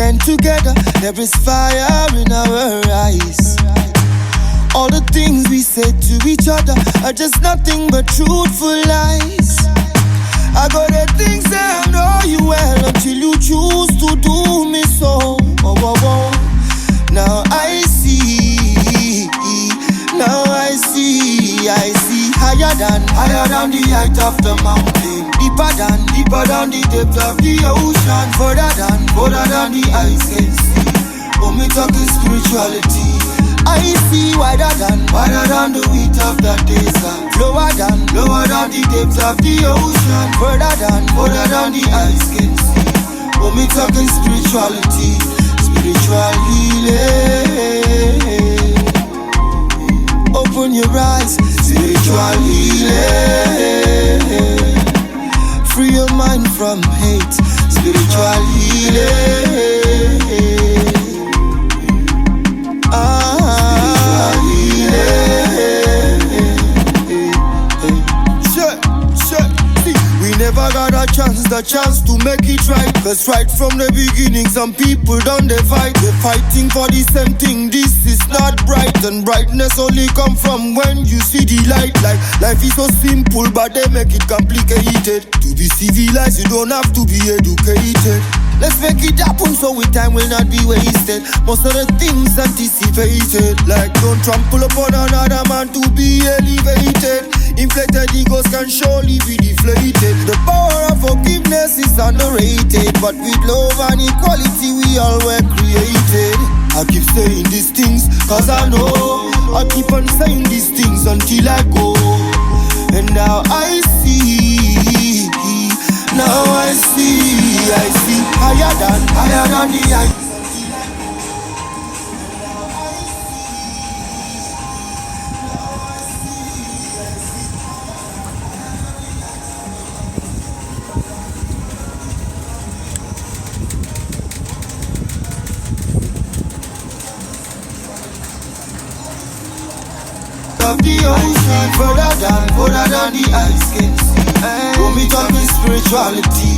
stand together, there is fire in our eyes. All the things we say to each other are just nothing but truthful lies. I got the things that I know you well until you choose to do me so. Oh, oh, oh. Now I see, now I see higher than the height of the mountain, deeper than the depth of the ocean, further than the eyes can see. When we talking spirituality, I see wider than the width of the desert, lower than the depth of the ocean, further than the eyes can see. When we talking spirituality, spiritual healing, open your eyes, spiritual healing, free your mind from hate, spiritual healing. Never got the chance to make it right. Cause right from the beginning, some people done they fight. They're fighting for the same thing, this is not bright. And brightness only come from when you see the light. Like life is so simple, but they make it complicated. To be civilized, you don't have to be educated. Let's make it happen so with time will not be wasted. Most of the things anticipated, like don't trample upon another man to be elevated. Inflated egos can surely be deflated. The power of forgiveness is underrated, but with love and equality we all were created. I keep saying these things cause I know I keep on saying these things until I go. And now I see, now I see higher than the height. Of the ocean, further than the eyes can see. When we talking spirituality,